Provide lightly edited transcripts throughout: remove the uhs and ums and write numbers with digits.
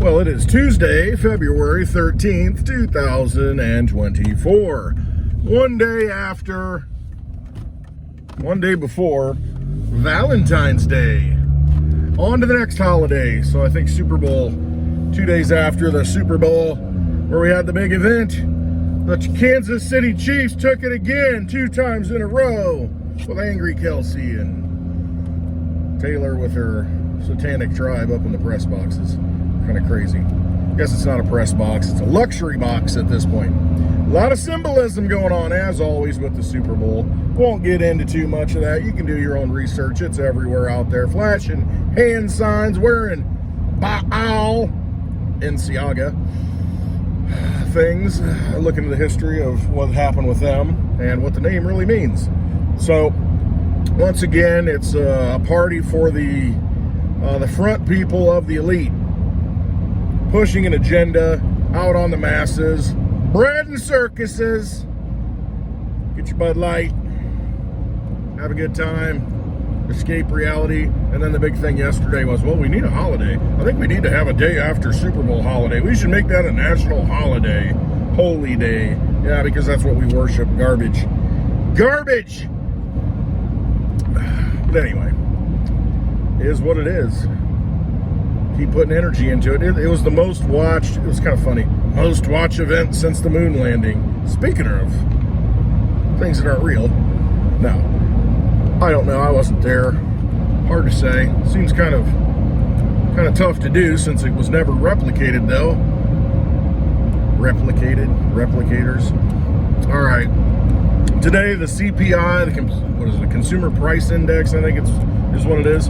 Well, it is Tuesday, February 13th, 2024. One day before Valentine's Day. On to the next holiday. So I think Super Bowl, 2 days after the Super Bowl, where we had the big event. The Kansas City Chiefs took it again, 2 times in a row, with Angry Kelsey and Taylor with her satanic tribe up in the press boxes. Kind of crazy. I guess it's not a press box, it's a luxury box at this point. A lot of symbolism going on, as always, with the Super Bowl. Won't get into too much of that. You can do your own research. It's everywhere out there. Flashing hand signs, wearing Baal and Siaga things. Look into the history of what happened with them and what the name really means. So, once again, it's a party for the front people of the elite. Pushing an agenda out on the masses. Bread and circuses. Get your Bud Light. Have a good time. Escape reality. And then the big thing yesterday was, well, we need a holiday. I think we need to have a day after Super Bowl holiday. We should make that a national holiday. Holy day. Yeah, because that's what we worship. Garbage. Garbage! But anyway, it is what it is. Keep putting energy into it. It was the most watched, it was kind of funny, most watched event since the moon landing. Speaking of things that aren't real, no, I don't know, I wasn't there. Hard to say. Seems kind of tough to do since it was never replicated though. Replicators. All right. Today the CPI, the Consumer Price Index, I think is what it is.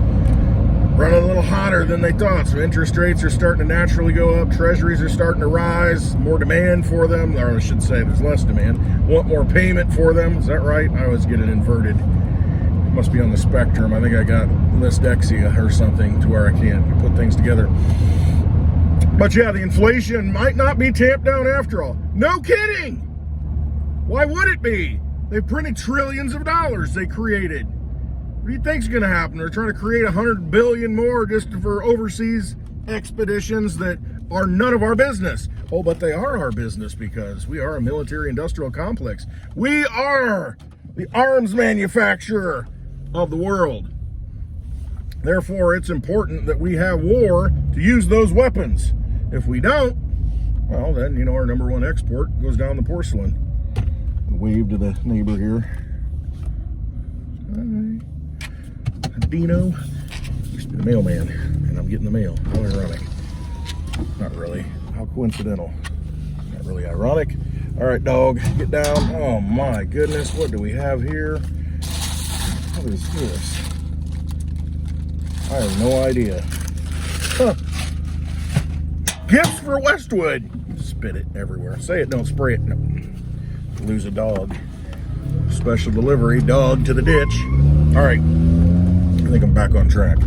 Running a little hotter than they thought. So interest rates are starting to naturally go up. Treasuries are starting to rise. More demand for them. Or I should say there's less demand. Want more payment for them. Is that right? I always get it inverted. Must be on the spectrum. I think I got dyslexia or something to where I can't put things together. But yeah, the inflation might not be tamped down after all. No kidding! Why would it be? They printed trillions of dollars they created. What do you think's going to happen? They're trying to create 100 billion more just for overseas expeditions that are none of our business. Oh, but they are our business because we are a military-industrial complex. We are the arms manufacturer of the world. Therefore, it's important that we have war to use those weapons. If we don't, well, then, our number one export goes down the porcelain. Wave to the neighbor here. Hi. Dino used to be the mailman, and I'm getting the mail. How ironic. Not really. How coincidental. Not really ironic. All right, dog, get down. Oh my goodness, what do we have here? What is this? I have no idea. Huh. Gifts for Westwood. Spit it everywhere. Say it, don't spray it. No. Lose a dog. Special delivery, dog to the ditch. All right. I think I'm back on track.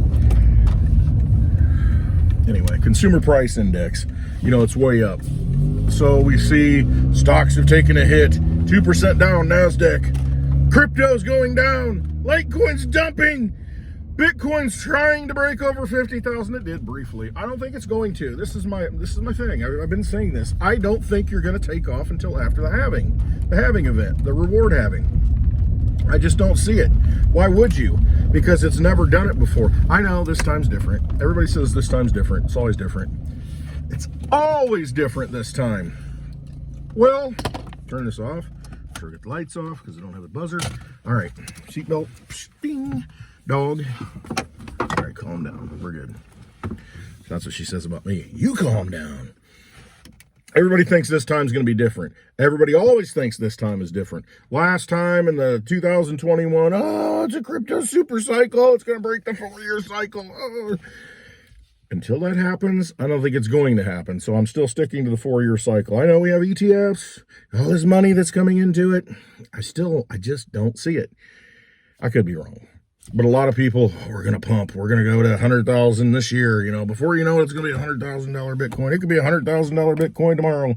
Anyway, Consumer Price Index, it's way up. So we see stocks have taken a hit, 2% down, NASDAQ. Crypto's going down, Litecoin's dumping, Bitcoin's trying to break over 50,000. It did briefly. I don't think it's going to. This is my thing. I've been saying this. I don't think you're going to take off until after the halving event, the reward halving. I just don't see it. Why would you? Because it's never done it before. I know this time's different. Everybody says this time's different. It's always different. It's always different this time. Well, turn this off. Sure, get the lights off because I don't have a buzzer. All right, seatbelt. Ding. Dog. All right, calm down. We're good. That's what she says about me. You calm down. Everybody thinks this time's going to be different. Everybody always thinks this time is different. Last time in the 2021, it's a crypto super cycle. It's going to break the 4-year cycle. Oh. Until that happens, I don't think it's going to happen. So I'm still sticking to the 4-year cycle. I know we have ETFs, all this money that's coming into it. I just don't see it. I could be wrong. But a lot of people, we're going to pump. We're going to go to 100,000 this year. Before you know it, it's going to be $100,000 Bitcoin. It could be $100,000 Bitcoin tomorrow.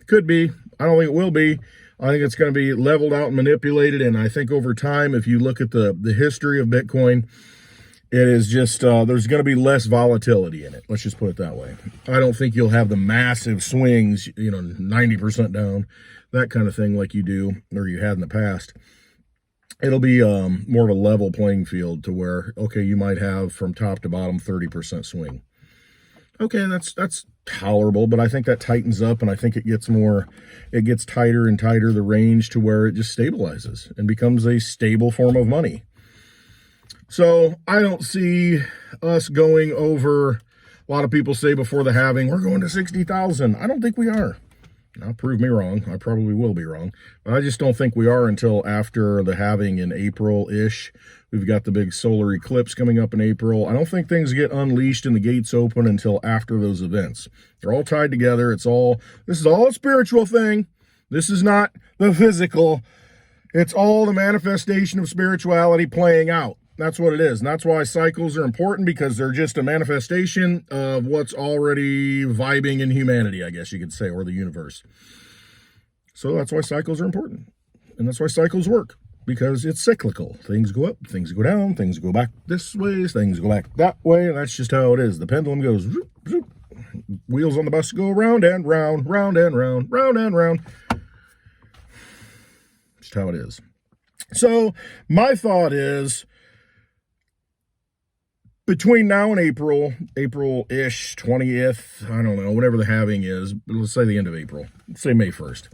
Could be. I don't think it will be. I think it's going to be leveled out and manipulated. And I think over time, if you look at the history of Bitcoin, It is just, there's going to be less volatility in it. Let's just put it that way. I don't think you'll have the massive swings, 90% down, that kind of thing like you do, or you had in the past. It'll be more of a level playing field to where, okay, you might have from top to bottom 30% swing. Okay, that's tolerable, but I think that tightens up, and I think it gets tighter and tighter, the range, to where it just stabilizes and becomes a stable form of money. So I don't see us going over, a lot of people say before the halving, we're going to 60,000. I don't think we are. Now, prove me wrong. I probably will be wrong. But I just don't think we are until after the halving in April-ish. We've got the big solar eclipse coming up in April. I don't think things get unleashed and the gates open until after those events. They're all tied together. This is all a spiritual thing. This is not the physical. It's all the manifestation of spirituality playing out. That's what it is. And that's why cycles are important, because they're just a manifestation of what's already vibing in humanity, I guess you could say, or the universe. So that's why cycles are important. And that's why cycles work, because it's cyclical. Things go up, things go down, things go back this way, things go back that way, and that's just how it is. The pendulum goes, zoop, zoop. Wheels on the bus go round and round, round and round, round and round. Just how it is. So my thought is, between now and April-ish, 20th, I don't know, whatever the halving is, but let's say the end of April. Let's say May 1st.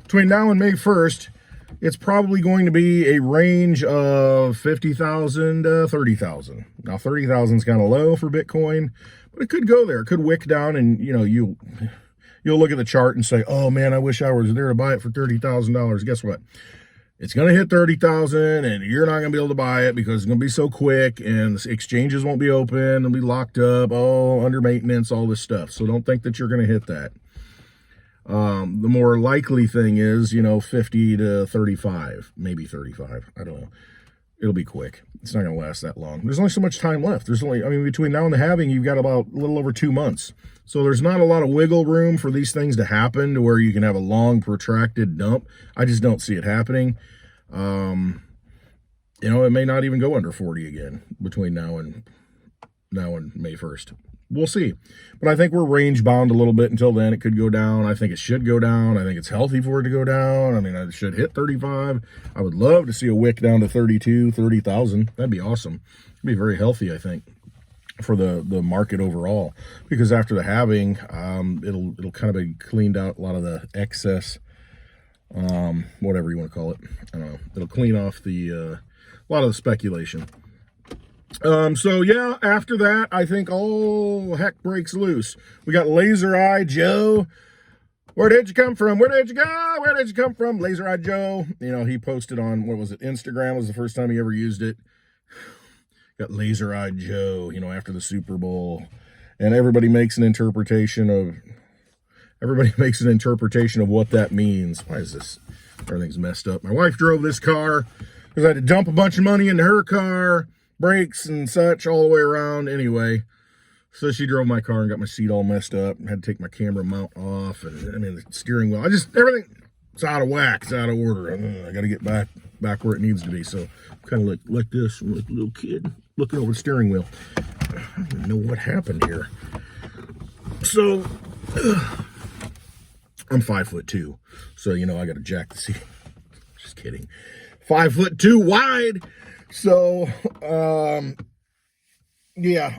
Between now and May 1st, it's probably going to be a range of 50,000 to 30,000. Now, 30,000 is kind of low for Bitcoin, but it could go there. It could wick down, and, you'll look at the chart and say, oh, man, I wish I was there to buy it for $30,000. Guess what? It's going to hit 30,000, and you're not going to be able to buy it because it's going to be so quick, and the exchanges won't be open. They'll be locked up, under maintenance, all this stuff. So don't think that you're going to hit that. The more likely thing is, 50 to 35, maybe 35. I don't know. It'll be quick. It's not going to last that long. There's only so much time left. Between now and the halving, you've got about a little over 2 months. So there's not a lot of wiggle room for these things to happen to where you can have a long, protracted dump. I just don't see it happening. It may not even go under 40 again between now and May 1st. We'll see. But I think we're range bound a little bit until then. It could go down. I think it should go down. I think it's healthy for it to go down. It should hit 35. I would love to see a wick down to 32, 30,000. That'd be awesome. It'd be very healthy, I think, for the market overall. Because after the halving, it'll kind of be cleaned out, a lot of the excess, whatever you want to call it. I don't know. It'll clean off a lot of the speculation. So yeah, after that, I think all heck breaks loose. We got Laser Eye Joe. Where did you come from? Where did you go? Where did you come from? Laser Eye Joe. He posted on, what was it? Instagram was the first time he ever used it. Got Laser Eye Joe, after the Super Bowl. And everybody makes an interpretation of what that means. Why is this? Everything's messed up. My wife drove this car because I had to dump a bunch of money into her car. Brakes and such all the way around anyway. So she drove my car and got my seat all messed up. Had to take my camera mount off, and the steering wheel. It's out of whack. It's out of order. I got to get back where it needs to be. So kind of like this, like a little kid looking over the steering wheel. I don't even know what happened here. So I'm 5'2", so I got to jack the seat. Just kidding. 5'2" wide. So, yeah,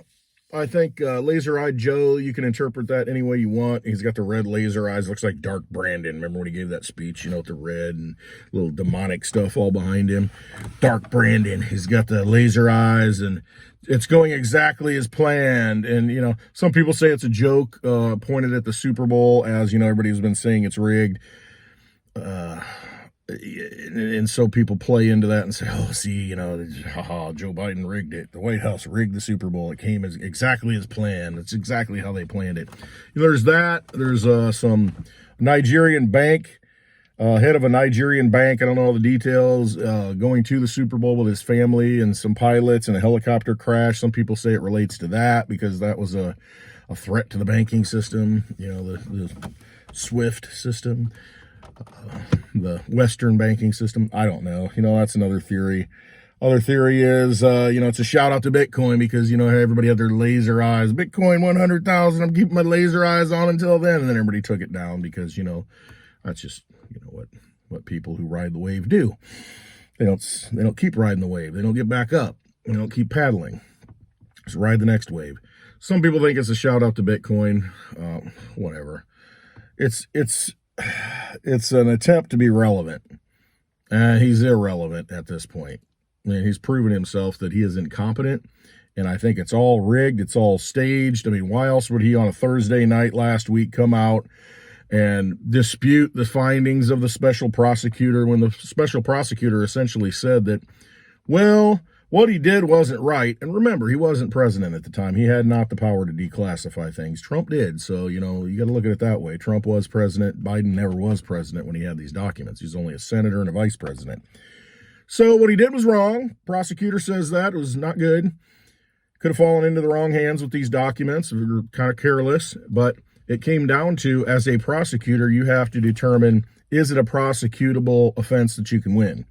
I think Laser Eye Joe, you can interpret that any way you want. He's got the red laser eyes. Looks like Dark Brandon. Remember when he gave that speech, with the red and little demonic stuff all behind him? Dark Brandon. He's got the laser eyes, and it's going exactly as planned. And, some people say it's a joke pointed at the Super Bowl, as, everybody's been saying it's rigged. And so people play into that and say, oh, see, Joe Biden rigged it. The White House rigged the Super Bowl. It came exactly as planned. It's exactly how they planned it. There's that. There's some Nigerian bank, head of a Nigerian bank, I don't know all the details, going to the Super Bowl with his family and some pilots and a helicopter crash. Some people say it relates to that because that was a threat to the banking system, the SWIFT system. The Western banking system. I don't know. That's another theory. Other theory is, it's a shout out to Bitcoin because, everybody had their laser eyes. Bitcoin 100,000. I'm keeping my laser eyes on until then. And then everybody took it down because, that's just, what people who ride the wave do. They don't keep riding the wave. They don't get back up. They don't keep paddling. Just ride the next wave. Some people think it's a shout out to Bitcoin. Whatever. It's an attempt to be relevant. He's irrelevant at this point. He's proven himself that he is incompetent, and I think it's all rigged. It's all staged. I mean, why else would he on a Thursday night last week come out and dispute the findings of the special prosecutor when the special prosecutor essentially said that, well, what he did wasn't right. And remember, he wasn't president at the time. He had not the power to declassify things. Trump did. So, you got to look at it that way. Trump was president. Biden never was president when he had these documents. He's only a senator and a vice president. So what he did was wrong. Prosecutor says that. It was not good. Could have fallen into the wrong hands with these documents. We were kind of careless. But it came down to, as a prosecutor, you have to determine, is it a prosecutable offense that you can win?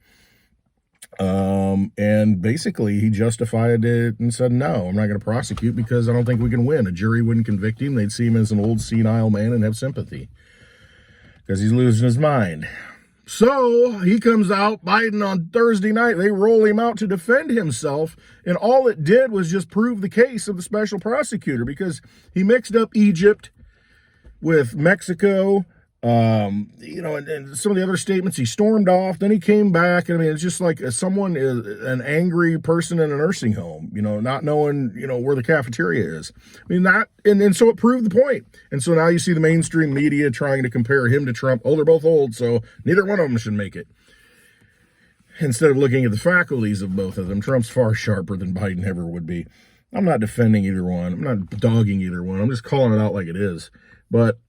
And basically he justified it and said, no, I'm not going to prosecute because I don't think we can win. A jury wouldn't convict him. They'd see him as an old senile man and have sympathy because he's losing his mind. So he comes out, Biden on Thursday night, they roll him out to defend himself. And all it did was just prove the case of the special prosecutor because he mixed up Egypt with Mexico, and some of the other statements. He stormed off, then he came back. And I mean, it's just like someone is an angry person in a nursing home, not knowing, where the cafeteria is. I mean, and so it proved the point. And so now you see the mainstream media trying to compare him to Trump. Oh, they're both old, so neither one of them should make it. Instead of looking at the faculties of both of them, Trump's far sharper than Biden ever would be. I'm not defending either one. I'm not dogging either one. I'm just calling it out like it is. But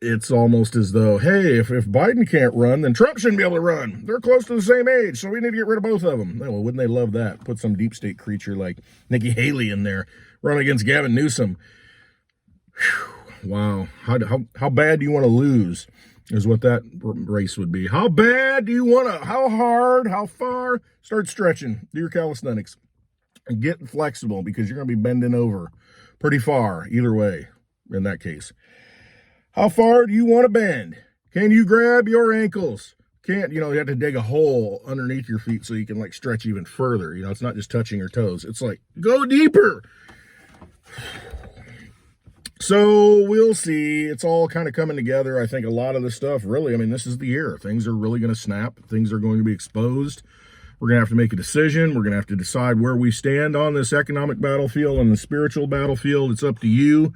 it's almost as though, hey, if Biden can't run, then Trump shouldn't be able to run. They're close to the same age, so we need to get rid of both of them. Well, wouldn't they love that? Put some deep state creature like Nikki Haley in there, run against Gavin Newsom. Whew, wow. How bad do you want to lose is what that race would be. How bad do you want to, how hard, how far? Start stretching. Do your calisthenics. And get flexible because you're going to be bending over pretty far either way in that case. How far do you want to bend? Can you grab your ankles? Can't, you have to dig a hole underneath your feet so you can like stretch even further. It's not just touching your toes. It's like, go deeper. So we'll see. It's all kind of coming together. I think a lot of this stuff really, this is the year. Things are really going to snap. Things are going to be exposed. We're going to have to make a decision. We're going to have to decide where we stand on this economic battlefield and the spiritual battlefield. It's up to you.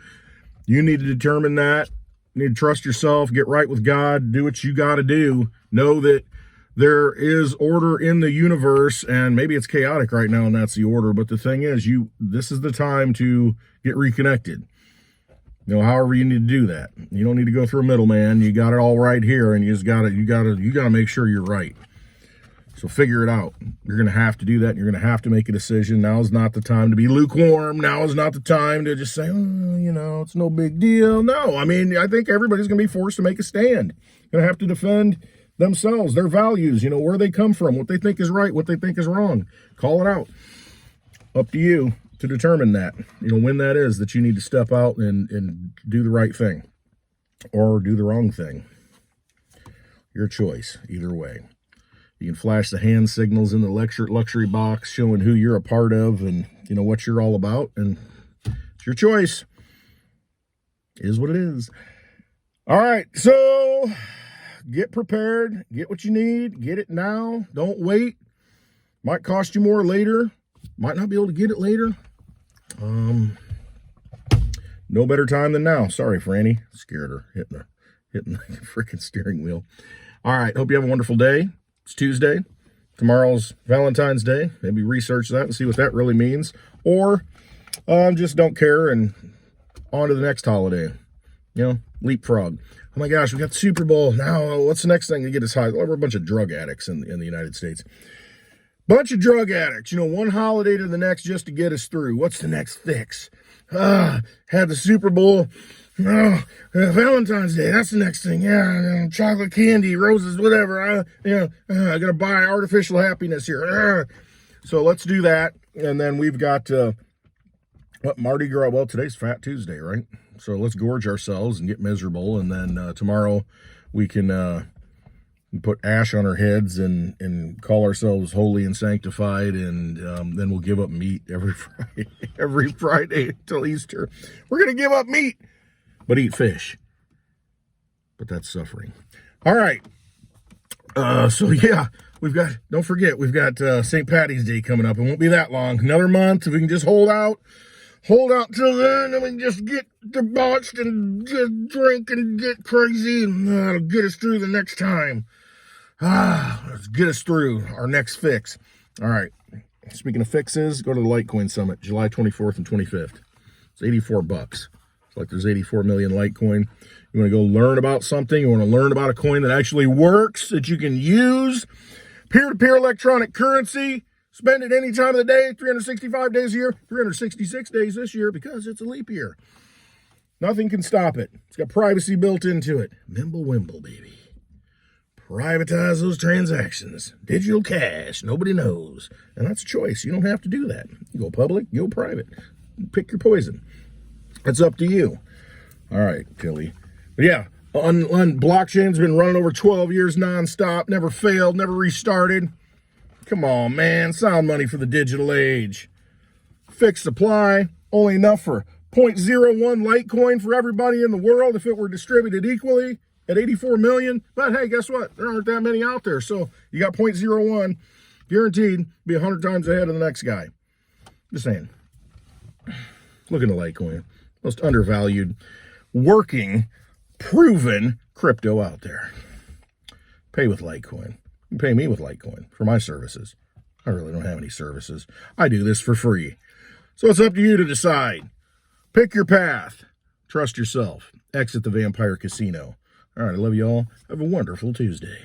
You need to determine that. You need to trust yourself, get right with God, do what you got to do. Know that there is order in the universe, and maybe it's chaotic right now, and that's the order. But the thing is, this is the time to get reconnected. However you need to do that. You don't need to go through a middleman. You got it all right here, and you got to make sure you're right. So figure it out. You're going to have to do that. You're going to have to make a decision. Now is not the time to be lukewarm. Now is not the time to just say, it's no big deal. No, I think everybody's going to be forced to make a stand. Going to have to defend themselves, their values, where they come from, what they think is right, what they think is wrong. Call it out. Up to you to determine that, when that is that you need to step out and do the right thing or do the wrong thing. Your choice, either way. You can flash the hand signals in the luxury box showing who you're a part of and, what you're all about. And it's your choice. It is what it is. All right. So get prepared. Get what you need. Get it now. Don't wait. Might cost you more later. Might not be able to get it later. No better time than now. Sorry, Franny. Scared her. Hitting the freaking steering wheel. All right. Hope you have a wonderful day. It's Tuesday. Tomorrow's Valentine's Day. Maybe research that and see what that really means. Or just don't care and on to the next holiday. Leapfrog. Oh my gosh, we got the Super Bowl. Now, what's the next thing to get us high? Well, we're a bunch of drug addicts in the United States. Bunch of drug addicts. One holiday to the next just to get us through. What's the next fix? Had the Super Bowl. Valentine's Day, that's the next thing. Yeah, chocolate candy, roses, whatever. I gotta buy artificial happiness here. So let's do that. And then we've got what, Mardi Gras. Well, today's Fat Tuesday, right? So let's gorge ourselves and get miserable. And then tomorrow we can put ash on our heads and call ourselves holy and sanctified. And then we'll give up meat every Friday, every Friday till Easter. We're going to give up meat, but eat fish. But that's suffering. All right. So yeah, don't forget, we've got St. Patty's Day coming up. It won't be that long. Another month. If we can just hold out till then, and we can just get debauched and just drink and get crazy, and that'll get us through the next time. Let's get us through our next fix. All right. Speaking of fixes, go to the Litecoin Summit, July 24th and 25th. It's $84. It's like there's 84 million Litecoin. You want to go learn about something? You want to learn about a coin that actually works, that you can use? Peer-to-peer electronic currency. Spend it any time of the day, 365 days a year, 366 days this year because it's a leap year. Nothing can stop it. It's got privacy built into it. Mimble-wimble, baby. Privatize those transactions. Digital cash. Nobody knows. And that's a choice. You don't have to do that. You go public, you go private. Pick your poison. It's up to you. All right, Tilly. But yeah, on blockchain's been running over 12 years nonstop, never failed, never restarted. Come on, man. Sound money for the digital age. Fixed supply, only enough for 0.01 Litecoin for everybody in the world if it were distributed equally at 84 million. But hey, guess what? There aren't that many out there. So you got 0.01 guaranteed be 100 times ahead of the next guy. Just saying. Look into Litecoin. Most undervalued, working, proven crypto out there. Pay with Litecoin. You can pay me with Litecoin for my services. I really don't have any services. I do this for free. So it's up to you to decide. Pick your path. Trust yourself. Exit the vampire casino. All right, I love you all. Have a wonderful Tuesday.